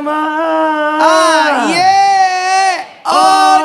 jamaah.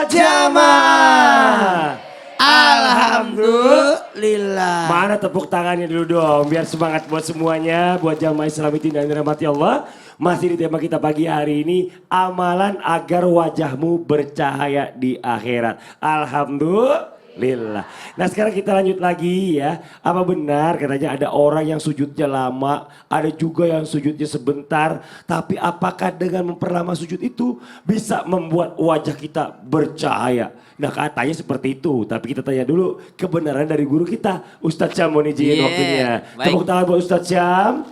Jamaah. Alhamdulillah. Mana tepuk tangannya dulu dong, biar semangat buat semuanya, buat jamaah Islamitin dan dirahmati Allah. Masih di tema kita pagi hari ini, amalan agar wajahmu bercahaya di akhirat. Alhamdulillah. Nah sekarang kita lanjut lagi ya. Apa benar katanya ada orang yang sujudnya lama, ada juga yang sujudnya sebentar. Tapi apakah dengan memperlama sujud itu bisa membuat wajah kita bercahaya? Nah katanya seperti itu. Tapi kita tanya dulu kebenaran dari guru kita. Ustadz Syam mohon izin waktunya. Tepuk tangan buat Ustadz Syam.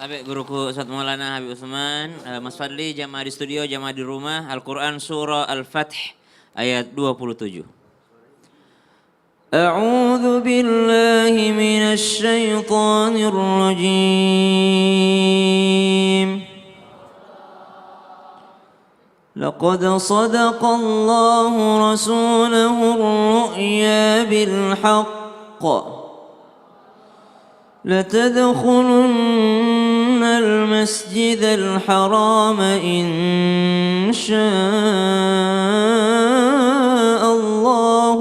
Tapi guruku Ustadz Maulana Habib Utsman, Mas Fadli, jamaah di studio, jamaah di rumah, Al-Quran surah Al-Fath ayat 27. A'udzu billahi minasy syaithanir rajim. Laqad sadaqallahu rasulahu ar-ru'ya bil haqq. لتدخلن المسجد الحرام إن شاء الله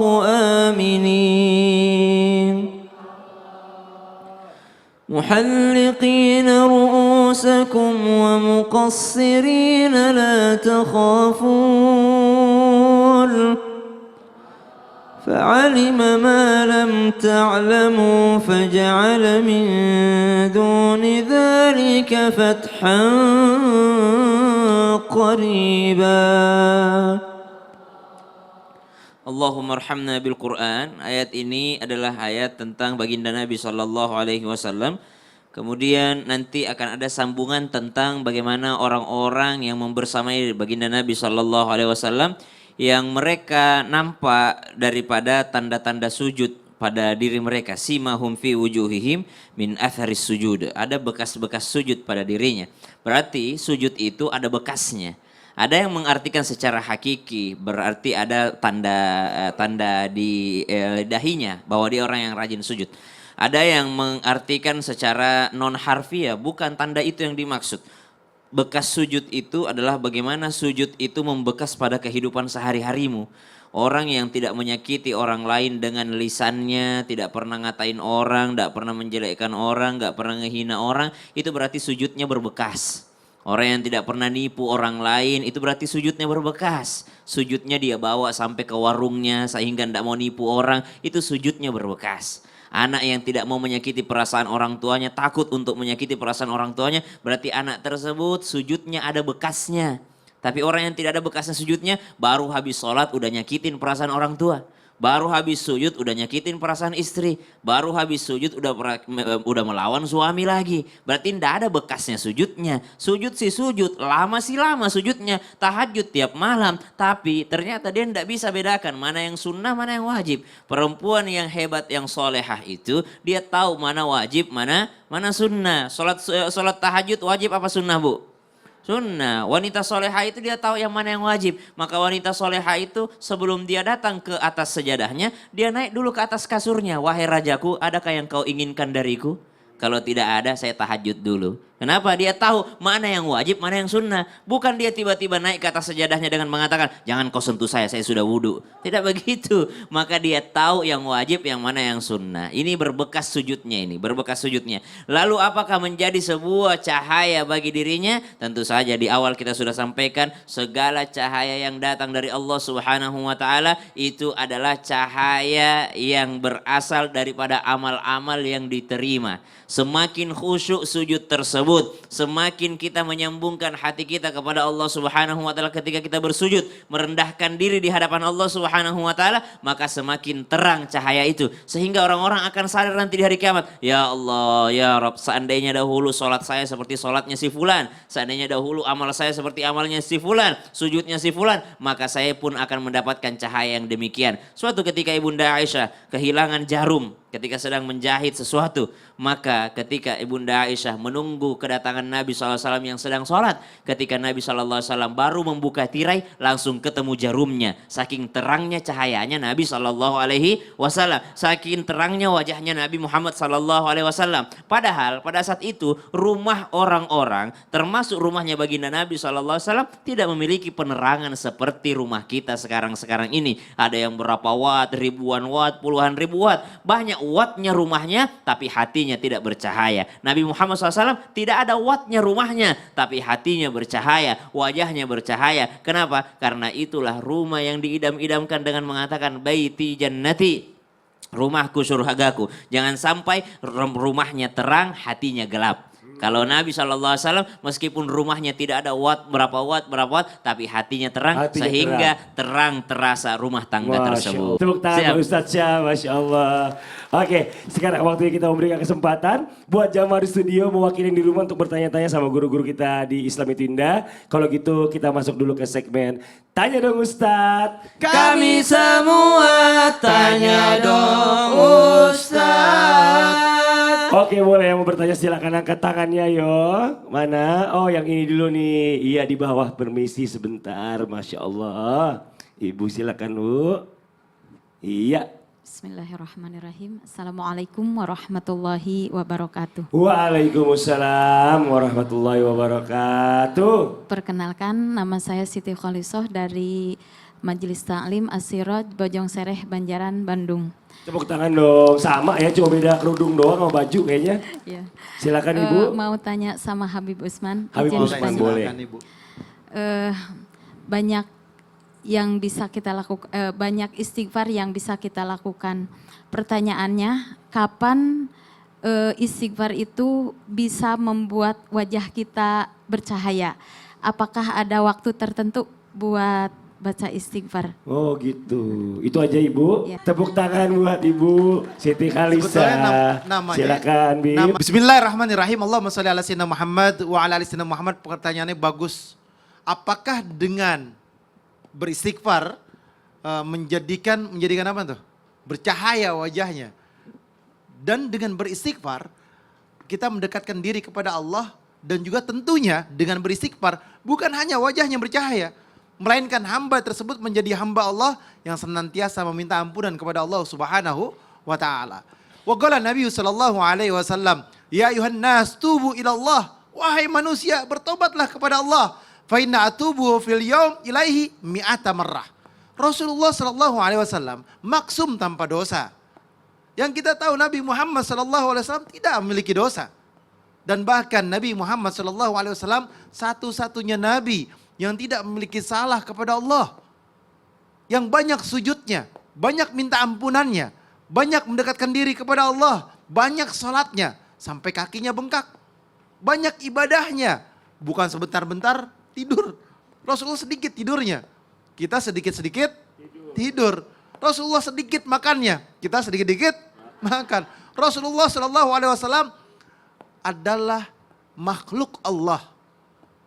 آمنين محلقين رؤوسكم ومقصرين لا تخافون فعلم ما لم تعلموا فجعل من دون ذلك فتحا قريبا. Allahumma arhamna bil Quran. Ayat ini adalah ayat tentang baginda Nabi sallallahu alaihi wasallam. Kemudian nanti akan ada sambungan tentang bagaimana orang-orang yang membersamai baginda Nabi sallallahu alaihi wasallam yang mereka nampak daripada tanda-tanda sujud pada diri mereka. Simahum fi wujuhihim min atharis sujud. Ada bekas-bekas sujud pada dirinya. Berarti sujud itu ada bekasnya. Ada yang mengartikan secara hakiki, berarti ada tanda di dahinya bahwa dia orang yang rajin sujud. Ada yang mengartikan secara non harfiah, bukan tanda itu yang dimaksud. Bekas sujud itu adalah bagaimana sujud itu membekas pada kehidupan sehari-harimu. Orang yang tidak menyakiti orang lain dengan lisannya, tidak pernah ngatain orang, tidak pernah menjelekkan orang, tidak pernah ngehina orang, itu berarti sujudnya berbekas. Orang yang tidak pernah nipu orang lain, itu berarti sujudnya berbekas. Sujudnya dia bawa sampai ke warungnya sehingga tidak mau nipu orang, itu sujudnya berbekas. Anak yang tidak mau menyakiti perasaan orang tuanya, takut untuk menyakiti perasaan orang tuanya, berarti anak tersebut sujudnya ada bekasnya. Tapi orang yang tidak ada bekasnya sujudnya, baru habis sholat udah nyakitin perasaan orang tua. Baru habis sujud udah nyakitin perasaan istri. Baru habis sujud udah melawan suami lagi. Berarti tidak ada bekasnya sujudnya. Sujud sih sujud, lama sih lama sujudnya. Tahajud tiap malam. Tapi ternyata dia tidak bisa bedakan mana yang sunnah, mana yang wajib. Perempuan yang hebat, yang solehah itu dia tahu mana wajib, mana sunnah. Sholat tahajud wajib apa sunnah, Bu? Sunnah. Wanita soleha itu dia tahu yang mana yang wajib. Maka wanita soleha itu sebelum dia datang ke atas sejadahnya, dia naik dulu ke atas kasurnya. Wahai rajaku, adakah yang kau inginkan dariku? Kalau tidak ada, saya tahajud dulu. Kenapa? Dia tahu mana yang wajib, mana yang sunnah. Bukan dia tiba-tiba naik ke atas sejadahnya dengan mengatakan, jangan kau sentuh saya sudah wudhu. Tidak begitu. Maka dia tahu yang wajib, yang mana yang sunnah. Ini berbekas sujudnya ini, berbekas sujudnya. Lalu apakah menjadi sebuah cahaya bagi dirinya? Tentu saja di awal kita sudah sampaikan, segala cahaya yang datang dari Allah Subhanahu wa Ta'ala itu adalah cahaya yang berasal daripada amal-amal yang diterima. Semakin khusyuk sujud tersebut, semakin kita menyambungkan hati kita kepada Allah Subhanahu wa Ta'ala ketika kita bersujud, merendahkan diri di hadapan Allah Subhanahu wa Ta'ala, maka semakin terang cahaya itu sehingga orang-orang akan sadar nanti di hari kiamat, ya Allah, ya Rabb, seandainya dahulu sholat saya seperti sholatnya si fulan, seandainya dahulu amal saya seperti amalnya si fulan, sujudnya si fulan, maka saya pun akan mendapatkan cahaya yang demikian. Suatu ketika Ibunda Aisyah kehilangan jarum ketika sedang menjahit sesuatu. Maka ketika Ibunda Aisyah menunggu kedatangan Nabi SAW yang sedang sholat. Ketika Nabi SAW baru membuka tirai, langsung ketemu jarumnya. Saking terangnya cahayanya Nabi SAW. Saking terangnya wajahnya Nabi Muhammad SAW. Padahal pada saat itu rumah orang-orang, termasuk rumahnya baginda Nabi SAW, tidak memiliki penerangan seperti rumah kita sekarang ini. Ada yang berapa watt, ribuan watt, puluhan ribu watt. Banyak wattnya rumahnya, tapi hatinya tidak bercahaya. Nabi Muhammad SAW tidak ada wattnya rumahnya, tapi hatinya bercahaya, wajahnya bercahaya. Kenapa? Karena itulah rumah yang diidam-idamkan dengan mengatakan baiti jannati, rumahku surgaku. Jangan sampai rumahnya terang, hatinya gelap. Kalau Nabi SAW meskipun rumahnya tidak ada berapa watt, tapi hatinya terang, sehingga terang terasa rumah tangga tersebut. Tepuk tangan Ustaz Syah, Masya Allah. Oke, sekarang waktunya kita memberikan kesempatan buat jamaah di studio mewakili di rumah untuk bertanya-tanya sama guru-guru kita di Islam Itu Indah. Kalau gitu kita masuk dulu ke segmen Tanya Dong Ustaz. Kami semua tanya dong Ustaz. Oke, boleh yang mau bertanya silakan angkat tangannya yo. Mana? Oh, yang ini dulu nih. Iya, di bawah, permisi sebentar. Masya Allah. Ibu silakan Bu. Iya. Bismillahirrahmanirrahim. Assalamualaikum warahmatullahi wabarakatuh. Waalaikumsalam warahmatullahi wabarakatuh. Perkenalkan, nama saya Siti Kholisoh dari Majelis Ta'lim As-Siraj Bojong Sereh Banjaran Bandung. Tepuk tangan dong. Sama ya, cuma beda kerudung doang sama baju kayaknya. Ya. Silakan Ibu. Mau tanya sama Habib Usman. Habib Izin Usman bertanya. boleh. Banyak yang bisa kita lakukan, banyak istighfar yang bisa kita lakukan. Pertanyaannya, kapan istighfar itu bisa membuat wajah kita bercahaya? Apakah ada waktu tertentu buat baca istighfar? Oh gitu. Itu aja Ibu. Ya. Tepuk tangan buat Ibu Siti Khalisa. Silakan Bib. Bismillahirrahmanirrahim. Allahumma sholli ala sayyidina Muhammad wa ala ali sayyidina Muhammad. Pertanyaannya bagus. Apakah dengan beristighfar menjadikan apa tuh? Bercahaya wajahnya. Dan dengan beristighfar kita mendekatkan diri kepada Allah, dan juga tentunya dengan beristighfar bukan hanya wajahnya bercahaya, melainkan hamba tersebut menjadi hamba Allah yang senantiasa meminta ampunan kepada Allah Subhanahu wa taala. Wa qala Nabi sallallahu alaihi wasallam, "Ya ayuhan nas tubu ila Allah." Wahai manusia, bertobatlah kepada Allah. Fa inna atubu fil yaum ilaihi mi'ata marrah. Rasulullah sallallahu alaihi wasallam maksum tanpa dosa. Yang kita tahu Nabi Muhammad sallallahu alaihi wasallam tidak memiliki dosa. Dan bahkan Nabi Muhammad sallallahu alaihi wasallam satu-satunya nabi yang tidak memiliki salah kepada Allah. Yang banyak sujudnya, banyak minta ampunannya, banyak mendekatkan diri kepada Allah, banyak salatnya sampai kakinya bengkak. Banyak ibadahnya, bukan sebentar-bentar tidur. Rasulullah sedikit tidurnya, kita sedikit-sedikit tidur. Rasulullah sedikit makannya, kita sedikit-sedikit makan. Rasulullah Shallallahu Alaihi Wasallam adalah makhluk Allah,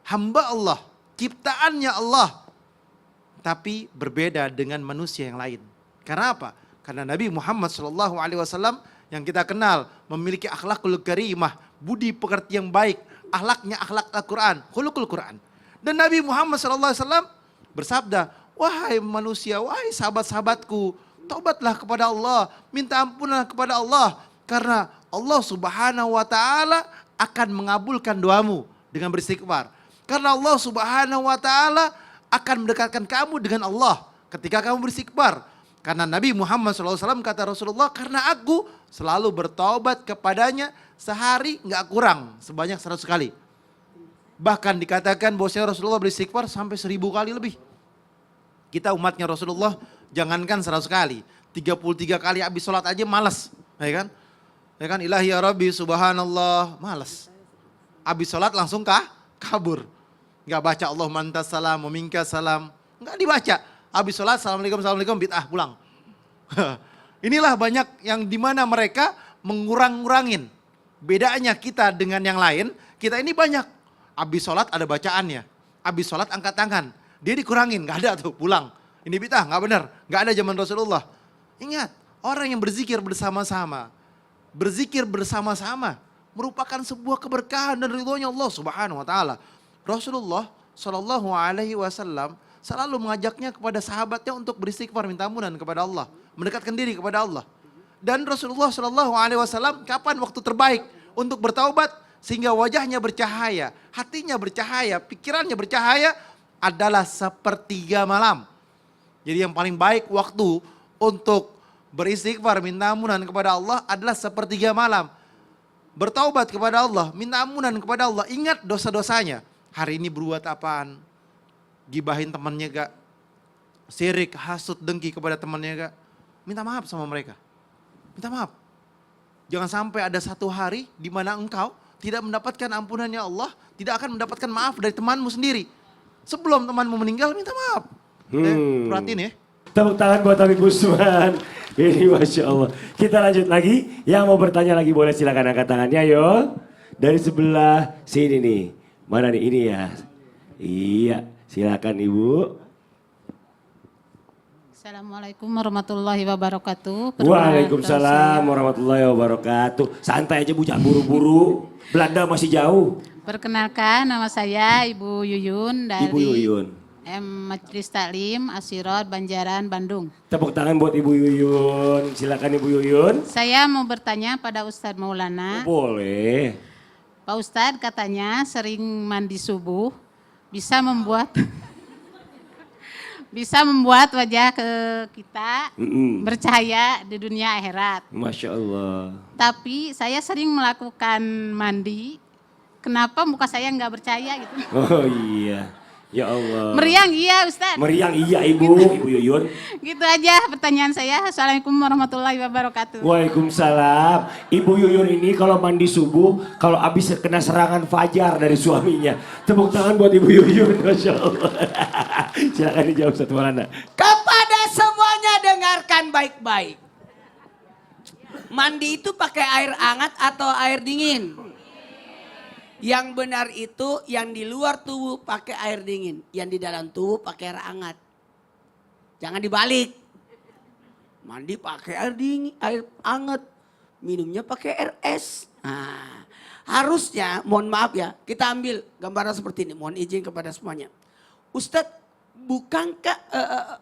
hamba Allah, ciptaannya Allah, tapi berbeda dengan manusia yang lain. Karena apa? Karena Nabi Muhammad Shallallahu Alaihi Wasallam yang kita kenal memiliki akhlakul karimah, budi pekerti yang baik, akhlaknya akhlak Al-Quran, khuluqul Quran. Dan Nabi Muhammad Shallallahu Alaihi Wasallam bersabda, wahai manusia, wahai sahabat-sahabatku, taubatlah kepada Allah, minta ampunan kepada Allah, karena Allah Subhanahu wa taala akan mengabulkan doamu dengan beristighfar. Karena Allah Subhanahu wa taala akan mendekatkan kamu dengan Allah ketika kamu beristighfar. Karena Nabi Muhammad SAW kata Rasulullah, karena aku selalu bertaubat kepadanya sehari nggak kurang sebanyak 100 kali. Bahkan dikatakan bahwasanya Rasulullah beristighfar sampai 1000 kali lebih. Kita umatnya Rasulullah jangankan 100 kali, 33 kali habis sholat aja malas, ya kan? Ya kan, ilahi ya Rabbi subhanallah, malas. Habis sholat langsung kabur. Enggak baca Allahumma antas salam, wa minkas salam, enggak dibaca. Habis sholat assalamualaikum, assalamualaikum, bid'ah pulang. Inilah banyak yang dimana mereka mengurang-ngurangin. Bedanya kita dengan yang lain, kita ini banyak. Habis sholat ada bacaannya, habis sholat angkat tangan. Dia dikurangin, nggak ada tuh pulang. Ini bid'ah, nggak benar, nggak ada zaman Rasulullah. Ingat, Orang yang berzikir bersama-sama, berzikir bersama-sama merupakan sebuah keberkahan dan ridhonya Allah Subhanahu wa taala. Rasulullah Shallallahu alaihi wasallam selalu mengajaknya kepada sahabatnya untuk beristighfar, minta ampunan kepada Allah, mendekatkan diri kepada Allah. Dan Rasulullah Shallallahu alaihi wasallam kapan waktu terbaik untuk bertaubat sehingga wajahnya bercahaya, hatinya bercahaya, pikirannya bercahaya adalah sepertiga malam. Jadi yang paling baik waktu untuk beristighfar, minta ampunan kepada Allah adalah sepertiga malam. Bertaubat kepada Allah, minta ampunan kepada Allah, ingat dosa-dosanya. Hari ini berbuat apaan? Gibahin temannya gak? Sirik, hasut, dengki kepada temannya gak? Minta maaf sama mereka. Minta maaf. Jangan sampai ada satu hari di mana engkau tidak mendapatkan ampunannya Allah, tidak akan mendapatkan maaf dari temanmu sendiri. Sebelum temanmu meninggal, minta maaf. Perhatiin ya. Tepuk tangan buat Habib Usman. Ini Masya Allah. Kita lanjut lagi. Yang mau bertanya lagi boleh silakan angkat tangannya yo. Dari sebelah sini nih. Mana nih, ini ya. Iya, silakan Ibu. Assalamualaikum warahmatullahi wabarakatuh. Waalaikumsalam warahmatullahi wabarakatuh. Santai aja Bu, jangan buru-buru. Belanda masih jauh. Perkenalkan, nama saya Ibu Yuyun dari Ibu Yuyun. Majelis Taklim Asirot Banjaran Bandung. Tepuk tangan buat Ibu Yuyun. Silakan Ibu Yuyun. Saya mau bertanya pada Ustadz Maulana. Boleh. Pak Ustadz katanya sering mandi subuh bisa membuat bisa membuat wajah ke kita bercahaya di dunia akhirat. Masya Allah. Tapi saya sering melakukan mandi, kenapa muka saya nggak bercahaya gitu? Oh iya. Ya Allah. Meriang iya Ustadz. Meriang iya Ibu Yuyun. Gitu aja pertanyaan saya. Assalamualaikum warahmatullahi wabarakatuh. Waalaikumsalam. Ibu Yuyun ini kalau mandi subuh, kalau habis kena serangan fajar dari suaminya. Tepuk tangan buat Ibu Yuyun. Masya Allah. Silakan dijawab satu Maulana. Kepada semuanya dengarkan baik-baik. Mandi itu pakai air hangat atau air dingin? Yang benar itu yang di luar tubuh pakai air dingin. Yang di dalam tubuh pakai air hangat. Jangan dibalik. Mandi pakai air dingin, air hangat. Minumnya pakai air es. Nah, harusnya, mohon maaf ya, kita ambil gambaran seperti ini. Mohon izin kepada semuanya. Ustadz, bukankah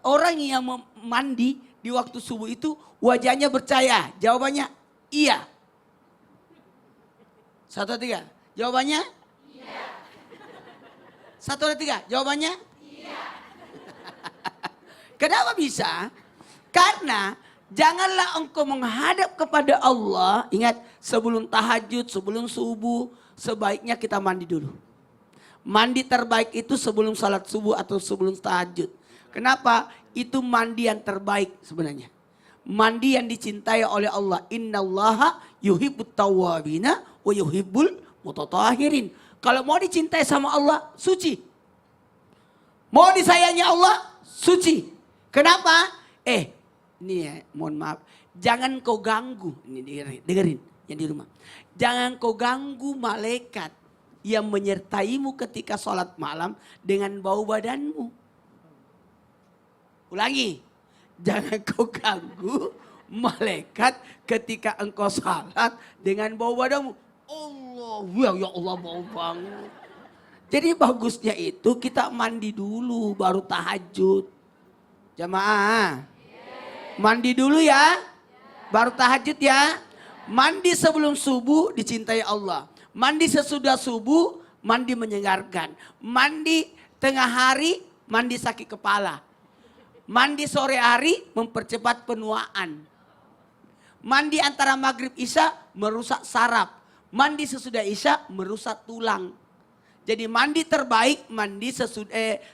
orang yang mandi di waktu subuh itu wajahnya bercahaya? Jawabannya iya. 1, 2, 3. Jawabannya? Iya. 1, 2, 3. Jawabannya? Iya. Kenapa bisa? Karena janganlah engkau menghadap kepada Allah. Ingat, sebelum tahajud, sebelum subuh, sebaiknya kita mandi dulu. Mandi terbaik itu sebelum salat subuh atau sebelum tahajud. Kenapa? Itu mandi yang terbaik sebenarnya. Mandi yang dicintai oleh Allah. Innallaha yuhibbut tawwabina wa yuhibbul mutatahhirin. Kalau mau dicintai sama Allah, suci. Mau disayangi Allah, suci. Kenapa? Ini ya, mohon maaf. Jangan kau ganggu, ini dengerin yang di rumah. Jangan kau ganggu malaikat yang menyertaimu ketika sholat malam dengan bau badanmu. Ulangi. Jangan kau ganggu malaikat ketika engkau sholat dengan bau badanmu. Allah, ya Allah bau banget. Jadi bagusnya itu kita mandi dulu baru tahajud. Jamaah. Mandi dulu ya. Baru tahajud ya. Mandi sebelum subuh dicintai Allah. Mandi sesudah subuh, mandi menyegarkan. Mandi tengah hari, mandi sakit kepala. Mandi sore hari mempercepat penuaan. Mandi antara maghrib isya merusak saraf. Mandi sesudah isya merusak tulang. Jadi mandi terbaik mandi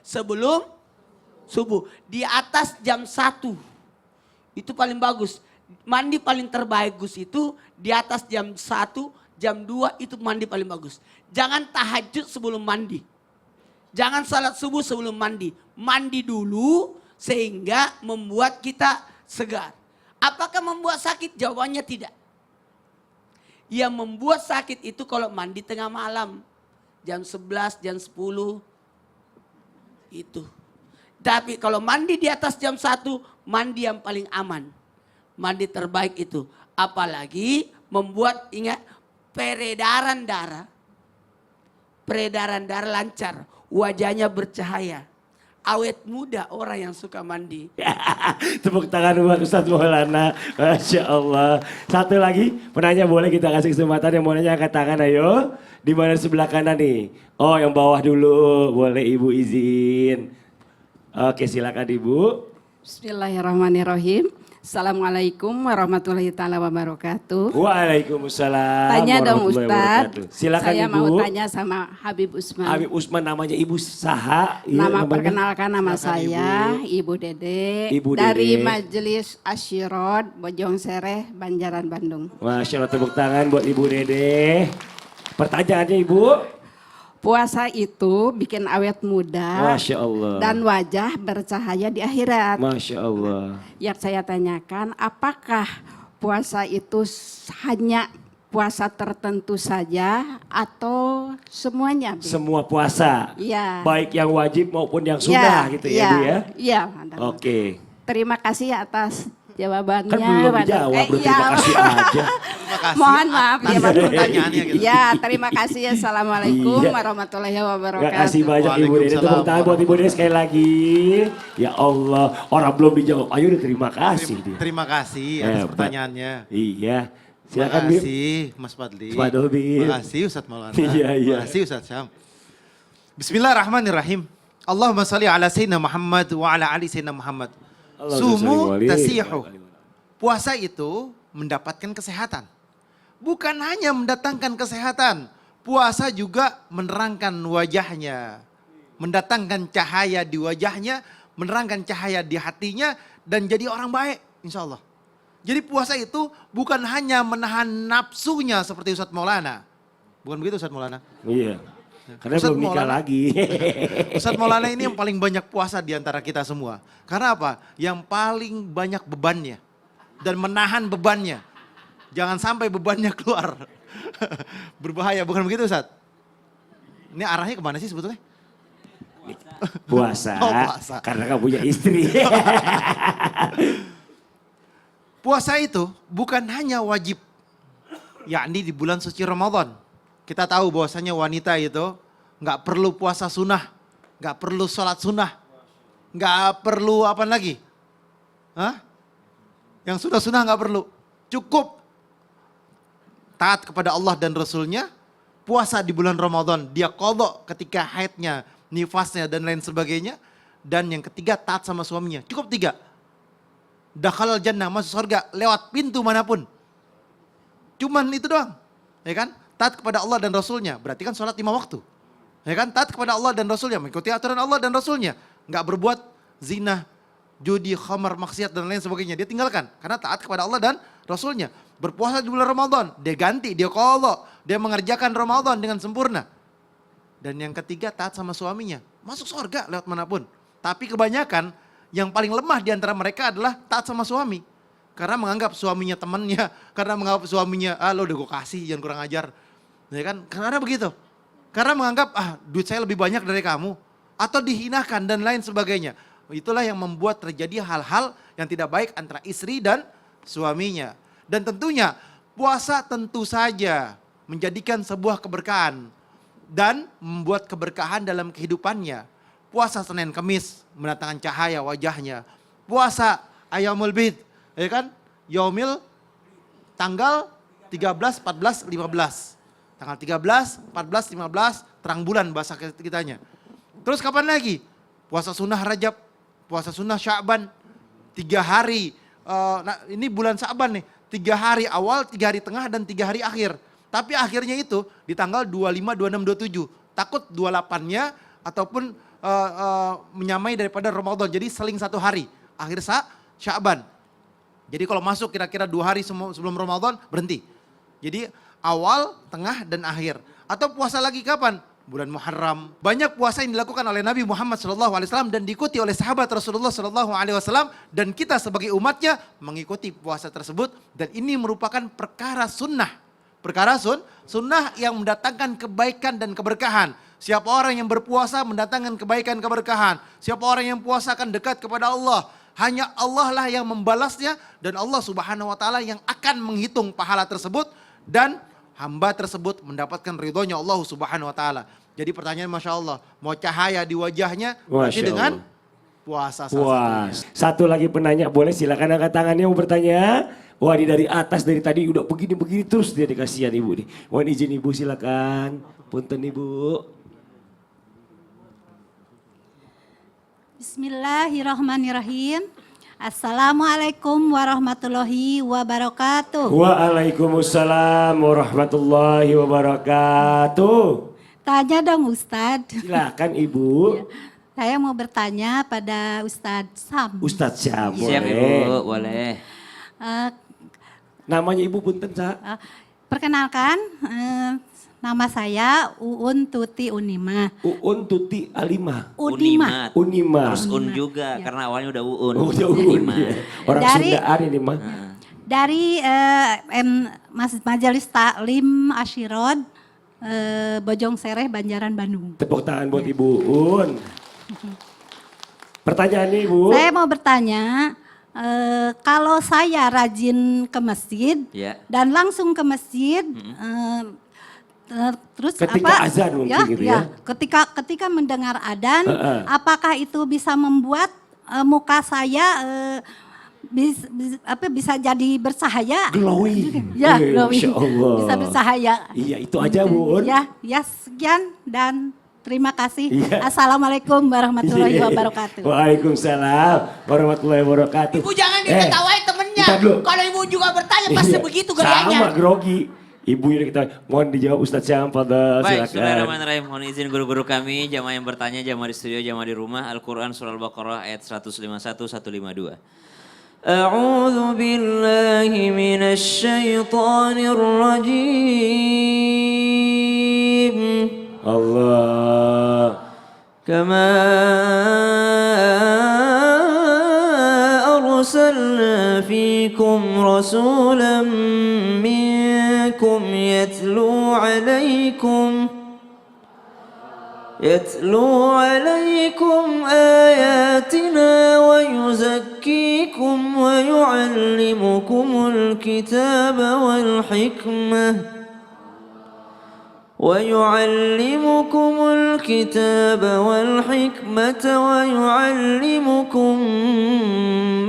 sebelum subuh. Di atas jam 1. Itu paling bagus. Mandi paling terbagus itu di atas jam 1, jam 2 itu mandi paling bagus. Jangan tahajud sebelum mandi. Jangan salat subuh sebelum mandi. Mandi dulu sehingga membuat kita segar. Apakah membuat sakit? Jawabannya tidak. Yang membuat sakit itu kalau mandi tengah malam. Jam 11, jam 10. Itu. Tapi kalau mandi di atas jam 1, mandi yang paling aman. mandi terbaik itu. Apalagi membuat ingat peredaran darah lancar, wajahnya bercahaya. Awet muda orang yang suka mandi. Tepuk tangan buat Ustadz Maulana. Masya Allah. Satu lagi penanya boleh kita kasih kesempatan yang mau nanya angkat tangan ayo. Di mana sebelah kanan nih? Oh yang bawah dulu. Boleh Ibu izin. Oke silakan Ibu. Bismillahirrahmanirrahim. Assalamualaikum warahmatullahi taala wabarakatuh. Waalaikumsalam. Tanya dong warahmatullahi Ustadz. wabarakatuh. Silakan Saya Ibu. mau tanya sama Habib Usman. Habib Usman namanya Ibu Saha. Iya, Nama namanya. perkenalkan nama Silakan, saya Ibu Dede Ibu dari Dede. Majelis Asyirot Bojong Sereh Banjaran Bandung. Masya Allah tepuk tangan buat Ibu Dede. Pertanyaannya Ibu. Puasa itu bikin awet muda Masya Allah. dan wajah bercahaya di akhirat. Masya Allah. Yang saya tanyakan, apakah puasa itu hanya puasa tertentu saja atau semuanya? Bu? Semua puasa. Iya. Baik yang wajib maupun yang sunnah gitu ya Bu ya. Iya. Oke. Terima kasih atas jawabannya. Kan belum dijawab, belum terima kasih aja. Terima kasih. Mohon maaf ya Pak. Pertanyaannya gitu. Ya, terima kasih. Assalamualaikum Iya. warahmatullahi Terima wabarakatuh. kasih banyak Ibu Dede. Tepuk tangan buat Ibu Dede sekali lagi. Ya Allah, orang belum dijawab. Ayo udah terima kasih dia. Terima kasih atas Hebat. pertanyaannya. Iya. Terima Silakan Bib. kasih Mas Fadli. Mas Fadli. Terima kasih Ustadz Maulana. Iya, iya. Terima kasih Ustadz Syam. Bismillahirrahmanirrahim. Allahumma salli ala Sayyidina Muhammad wa ala ali Sayyidina Muhammad. Sumu tasihu. Puasa itu mendapatkan kesehatan. Bukan hanya mendatangkan kesehatan. Puasa juga menerangkan wajahnya. Mendatangkan cahaya di wajahnya. Menerangkan cahaya di hatinya. Dan jadi orang baik insya Allah. Jadi puasa itu bukan hanya menahan nafsunya seperti Ustadz Maulana. Bukan begitu Ustadz Maulana? Iya. Karena Ustadz belum nikah Maulana. lagi. Ustadz Maulana ini yang paling banyak puasa di antara kita semua. Karena apa? Yang paling banyak bebannya. Dan menahan bebannya. Jangan sampai bebannya keluar. Berbahaya, bukan begitu Ustadz? Ini arahnya kemana sih sebetulnya? Puasa. Oh, puasa. Karena kamu punya istri. Puasa itu bukan hanya wajib. Yakni di bulan suci Ramadan. Kita tahu bahwasanya wanita itu nggak perlu puasa sunnah. Nggak perlu sholat sunnah. Nggak perlu apa lagi? Hah? Yang sunnah-sunnah nggak perlu. Cukup taat kepada Allah dan Rasulnya. Puasa di bulan Ramadan. Dia qadha ketika haidnya, nifasnya dan lain sebagainya. Dan yang ketiga taat sama suaminya. Cukup 3. Dakhalal jannah, masuk surga lewat pintu manapun. Cuman itu doang. Ya kan? Taat kepada Allah dan Rasulnya. Berarti kan sholat 5 waktu. Ya kan? Taat kepada Allah dan Rasulnya. Mengikuti aturan Allah dan Rasulnya. Nggak berbuat zina, judi, khamar, maksiat dan lain sebagainya. Dia tinggalkan. Karena taat kepada Allah dan Rasulnya. Berpuasa di bulan Ramadan. Dia ganti, dia qadha. Dia mengerjakan Ramadan dengan sempurna. Dan yang ketiga taat sama suaminya. Masuk surga lewat manapun. Tapi kebanyakan yang paling lemah di antara mereka adalah taat sama suami. Karena menganggap suaminya temannya. Karena menganggap suaminya, lo udah gue kasih jangan kurang ajar. Ya kan? Karena begitu. Karena menganggap, duit saya lebih banyak dari kamu. Atau dihinakan dan lain sebagainya. Itulah yang membuat terjadi hal-hal yang tidak baik antara istri dan suaminya. Dan tentunya puasa tentu saja menjadikan sebuah keberkahan. Dan membuat keberkahan dalam kehidupannya. Puasa Senin Kemis mendatangkan cahaya wajahnya. Puasa Ayyamul Bid, ya kan? Yaumil tanggal 13, 14, 15. Tanggal 13, 14, 15 terang bulan bahasa kitanya. Terus kapan lagi? Puasa sunnah Rajab, puasa sunnah Sya'ban. 3 hari, ini bulan Sya'ban nih. 3 hari awal, 3 hari tengah dan 3 hari akhir. Tapi akhirnya itu di tanggal 25, 26, 27. Takut 28-nya ataupun menyamai daripada Ramadan. Jadi seling 1 hari. Akhir Sya'ban. Jadi kalau masuk kira-kira 2 hari sebelum Ramadan berhenti. Jadi awal, tengah dan akhir. Atau puasa lagi kapan? Bulan Muharram. Banyak puasa yang dilakukan oleh Nabi Muhammad SAW dan diikuti oleh sahabat Rasulullah SAW. Dan kita sebagai umatnya mengikuti puasa tersebut. Dan ini merupakan perkara sunnah. Perkara sunnah yang mendatangkan kebaikan dan keberkahan. Siapa orang yang berpuasa mendatangkan kebaikan keberkahan. Siapa orang yang puasa akan dekat kepada Allah. Hanya Allah lah yang membalasnya dan Allah Subhanahu wa taala yang akan menghitung pahala tersebut dan hamba tersebut mendapatkan ridhonya Allah Subhanahu wa taala. Jadi pertanyaan Masya Allah, mau cahaya di wajahnya berarti Masya dengan Allah. puasa salah Wah, satunya. satu lagi penanya, boleh silakan angkat tangannya mau bertanya. Wah, ini dari atas dari tadi udah begini-begini terus dia dikasihan ibu nih. Mohon izin ibu silakan. Punten ibu. Bismillahirrahmanirrahim. Assalamualaikum warahmatullahi wabarakatuh. Waalaikumsalam warahmatullahi wabarakatuh. Tanya dong Ustadz. Silakan ibu. Saya mau bertanya pada Ustadz Sam. Ustadz Syam, Siap boleh. Ibu, boleh. Eh, Namanya ibu punten Sa. Perkenalkan, nama saya Uun Tuti Unima. Uun Tuti Alima. Unima. Unima. Terus Un juga karena awalnya udah Uun. Oh, udah Uun. Unima. Ya. Orang Dari- Sundaan ini mah. Dari Majelis Taklim Ashirod, Bojong Sereh, Banjaran, Bandung. Tepuk tangan buat Ibu Uun. Pertanyaan nih ibu. Saya mau bertanya, kalau saya rajin ke masjid Ya. dan langsung ke masjid, terus Ketika azan mungkin gitu ya? Ketika mendengar adzan, Heeh. apakah itu bisa membuat muka saya bisa jadi bercahaya? Glowing. Ya, Eh, glowing. Masya Allah. Bisa bercahaya. Iya itu aja Bu Uun. Ya sekian dan terima kasih. Iya. Assalamualaikum warahmatullahi Iya. wabarakatuh. Waalaikumsalam warahmatullahi wabarakatuh. Ibu jangan Eh, diketawain temennya. bentar dulu. Kalau ibu juga bertanya pasti Iya. begitu Sama gayanya. grogi. Ibu yang kita mohon dijawab Ustadz Syam, fadal Baik, silakan. bismillahirrahmanirrahim. Mohon izin guru-guru kami, jamaah yang bertanya, jamaah di studio, jamaah di rumah. Al-Quran surah Al-Baqarah ayat 151, 152. A'udzu billahi minasy syaithanir rajim. Allah. كما أرسلنا فيكم رسولا منكم يتلو عليكم آياتنا ويزكيكم ويعلمكم الكتاب والحكمة ويعلمكم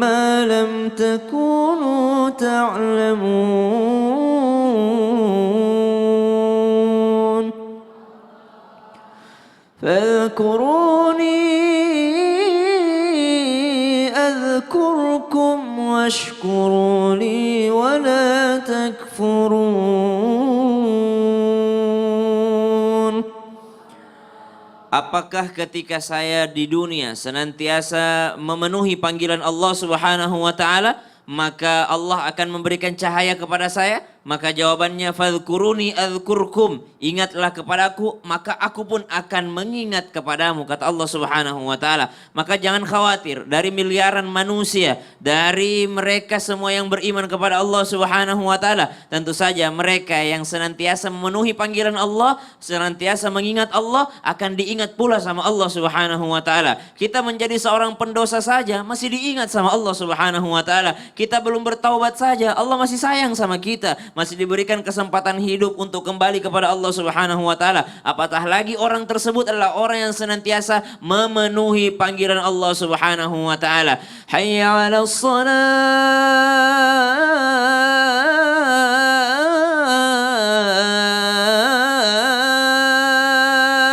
ما لم تكونوا تعلمون فاذكروني أذكركم واشكروا لي ولا تكفرون. Apakah ketika saya di dunia senantiasa memenuhi panggilan Allah Subhanahu wa taala, maka Allah akan memberikan cahaya kepada saya? Maka jawabannya fadhkuruni adzkurkum. Ingatlah kepadaku, maka aku pun akan mengingat kepadamu, kata Allah Subhanahu wa taala. Maka jangan khawatir dari miliaran manusia, dari mereka semua yang beriman kepada Allah Subhanahu wa taala. Tentu saja mereka yang senantiasa memenuhi panggilan Allah, senantiasa mengingat Allah, akan diingat pula sama Allah Subhanahu wa taala. Kita menjadi seorang pendosa saja masih diingat sama Allah Subhanahu wa taala. Kita belum bertaubat saja, Allah masih sayang sama kita, masih diberikan kesempatan hidup untuk kembali kepada Allah Subhanahu wa taala. Apatah lagi orang tersebut adalah orang yang senantiasa memenuhi panggilan Allah Subhanahu wa taala. Hayya 'alas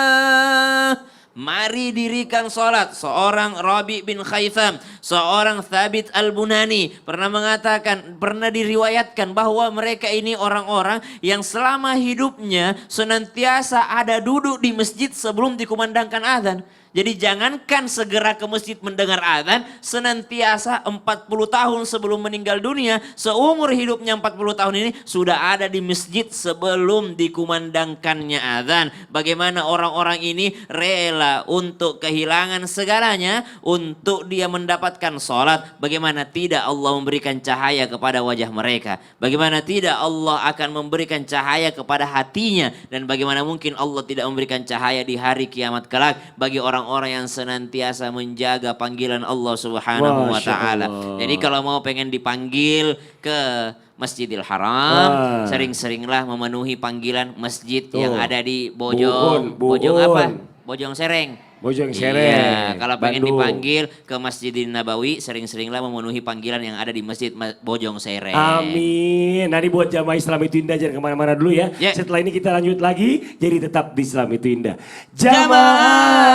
shalah. Mari dirikan salat. Seorang Rabi bin Khaytham, seorang Thabit al-Bunani pernah mengatakan, pernah diriwayatkan bahwa mereka ini orang-orang yang selama hidupnya senantiasa ada duduk di masjid sebelum dikumandangkan azan. Jadi jangankan segera ke masjid mendengar azan, senantiasa 40 tahun sebelum meninggal dunia, seumur hidupnya 40 tahun ini sudah ada di masjid sebelum dikumandangkannya azan. Bagaimana orang-orang ini rela untuk kehilangan segalanya untuk dia mendapatkan sholat. Bagaimana tidak Allah memberikan cahaya kepada wajah mereka. Bagaimana tidak Allah akan memberikan cahaya kepada hatinya. Dan bagaimana mungkin Allah tidak memberikan cahaya di hari kiamat kelak bagi orang orang-orang yang senantiasa menjaga panggilan Allah Subhanahu wa Masya taala. Allah. Jadi kalau mau pengen dipanggil ke Masjidil Haram, sering-seringlah memenuhi panggilan masjid yang ada di Bojong. Bojong apa? Bojong Sereng. Bojong Iya, Sereng. kalau pengen Bandung. dipanggil ke Masjidil Nabawi, sering-seringlah memenuhi panggilan yang ada di Masjid Bojong Sereng. Amin. Nah ini buat jamaah Islam itu indah, jangan kemana-mana dulu ya. Ya. Setelah ini kita lanjut lagi, jadi tetap di Islam itu indah. Jamaah